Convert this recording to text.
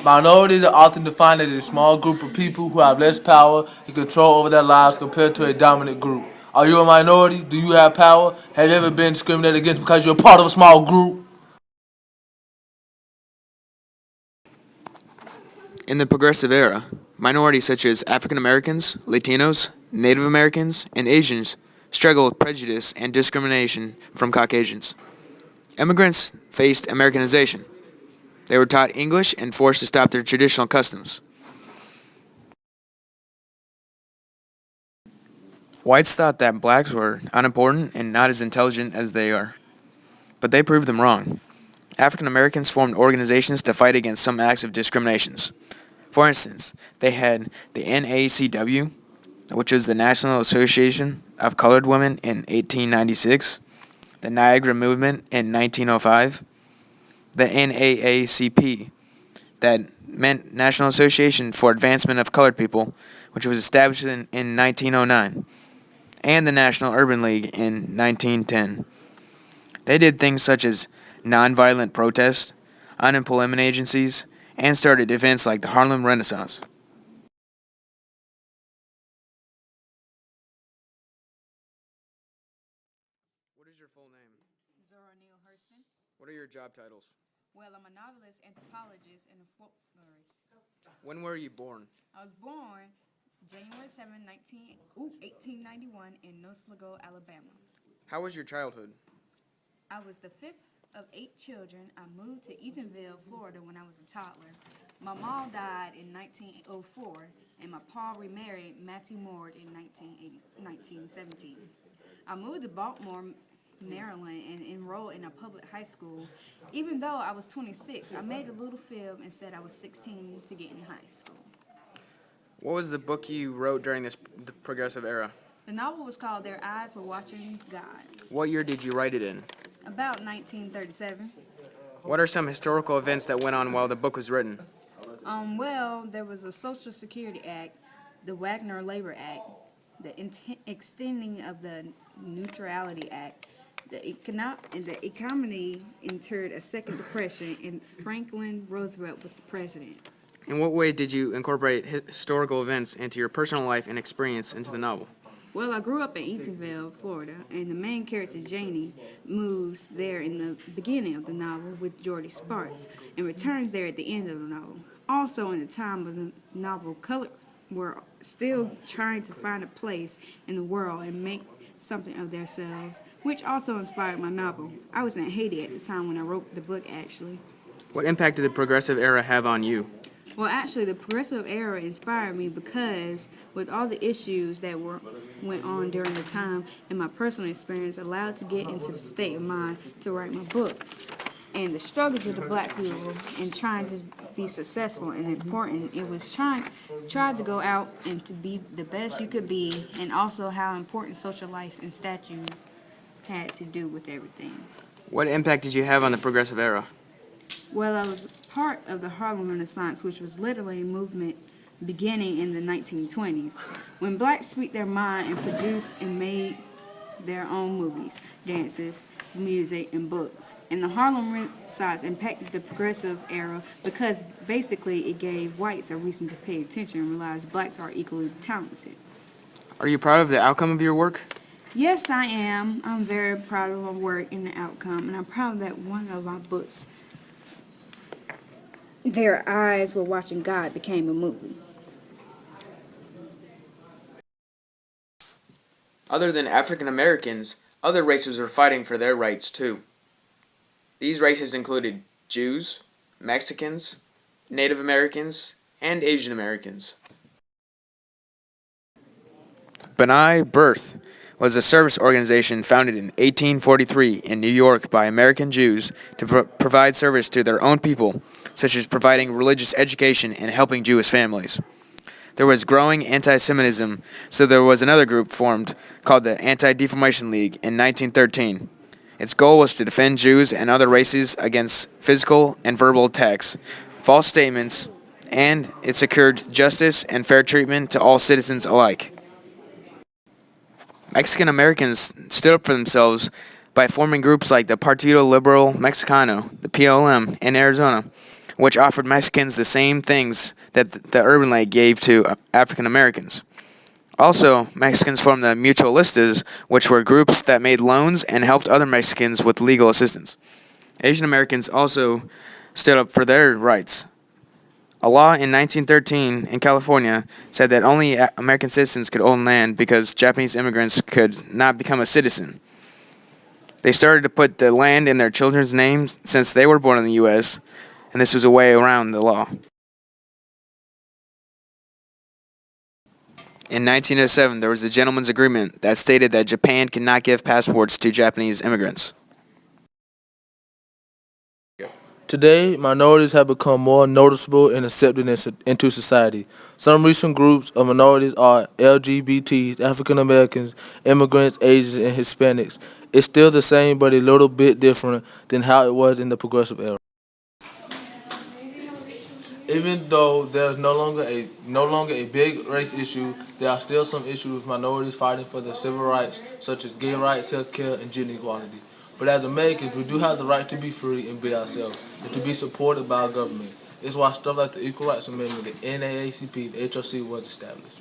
Minorities are often defined as a small group of people who have less power and control over their lives compared to a dominant group. Are you a minority? Do you have power? Have you ever been discriminated against because you're part of a small group? In the Progressive Era, minorities such as African Americans, Latinos, Native Americans, and Asians struggled with prejudice and discrimination from Caucasians. Immigrants faced Americanization. They were taught English and forced to stop their traditional customs. Whites thought that blacks were unimportant and not as intelligent as they are, but they proved them wrong. African Americans formed organizations to fight against some acts of discriminations. For instance, they had the NACW, which was the National Association of Colored Women in 1896, the Niagara Movement in 1905, the NAACP, that meant National Association for Advancement of Colored People, which was established in 1909, and the National Urban League in 1910. They did things such as nonviolent protest, unemployment agencies, and started events like the Harlem Renaissance. What is your full name? Zora Neale Hurston. What are your job titles? Well, I'm a novelist, anthropologist, and a folklorist. When were you born? I was born January 7, 1891 in Nosligo, Alabama. How was your childhood? I was the fifth of 8 children. I moved to Eatonville, Florida when I was a toddler. My mom died in 1904, and my pa remarried Matthew Moore in 1917. I moved to Baltimore, Maryland, and enrolled in a public high school. Even though I was 26, I made a little film and said I was 16 to get in high school. What was the book you wrote during the Progressive Era? The novel was called Their Eyes Were Watching God, What year did you write it in? about 1937. What are some historical events that went on while the book was written? Well, there was a Social Security Act, the Wagner Labor Act, the extending of the Neutrality Act, the economy entered a second depression, and Franklin Roosevelt was the president. In what way did you incorporate historical events into your personal life and experience into the novel? Well, I grew up in Eatonville, Florida, and the main character, Janie, moves there in the beginning of the novel with Jordy Sparks and returns there at the end of the novel. Also, in the time of the novel, colored were still trying to find a place in the world and make something of themselves, which also inspired my novel. I was in Haiti at the time when I wrote the book, actually. What impact did the Progressive Era have on you? Well, actually, the Progressive Era inspired me because with all the issues that went on during the time and my personal experience allowed to get into the state of mind to write my book. And the struggles of the black people and trying to be successful and important, it was trying to go out and to be the best you could be, and also how important social life and statues had to do with everything. What impact did you have on the Progressive Era? Well, I was part of the Harlem Renaissance, which was literally a movement beginning in the 1920s, when blacks speak their mind and produced and made their own movies, dances, music, and books. And the Harlem Renaissance impacted the Progressive Era because basically it gave whites a reason to pay attention and realize blacks are equally talented. Are you proud of the outcome of your work? Yes, I am. I'm very proud of my work and the outcome, and I'm proud that one of my books, Their Eyes Were Watching God, became a movie. Other than African Americans, other races were fighting for their rights too. These races included Jews, Mexicans, Native Americans, and Asian Americans. B'nai B'rith was a service organization founded in 1843 in New York by American Jews to provide service to their own people, such as providing religious education and helping Jewish families. There was growing anti-Semitism, so there was another group formed called the Anti-Defamation League in 1913. Its goal was to defend Jews and other races against physical and verbal attacks, false statements, and it secured justice and fair treatment to all citizens alike. Mexican Americans stood up for themselves by forming groups like the Partido Liberal Mexicano, the PLM, in Arizona, which offered Mexicans the same things that the Urban League gave to African Americans. Also, Mexicans formed the Mutualistas, which were groups that made loans and helped other Mexicans with legal assistance. Asian Americans also stood up for their rights. A law in 1913 in California said that only American citizens could own land because Japanese immigrants could not become a citizen. They started to put the land in their children's names since they were born in the U.S., and this was a way around the law. In 1907, there was a gentleman's agreement that stated that Japan could not give passports to Japanese immigrants. Today, minorities have become more noticeable and accepted into society. Some recent groups of minorities are LGBTs, African Americans, immigrants, Asians, and Hispanics. It's still the same, but a little bit different than how it was in the progressive era. Even though there's no longer a big race issue, there are still some issues with minorities fighting for their civil rights, such as gay rights, health care, and gender equality. But as Americans, we do have the right to be free and be ourselves, and to be supported by our government. It's why stuff like the Equal Rights Amendment, the NAACP, the HRC was established.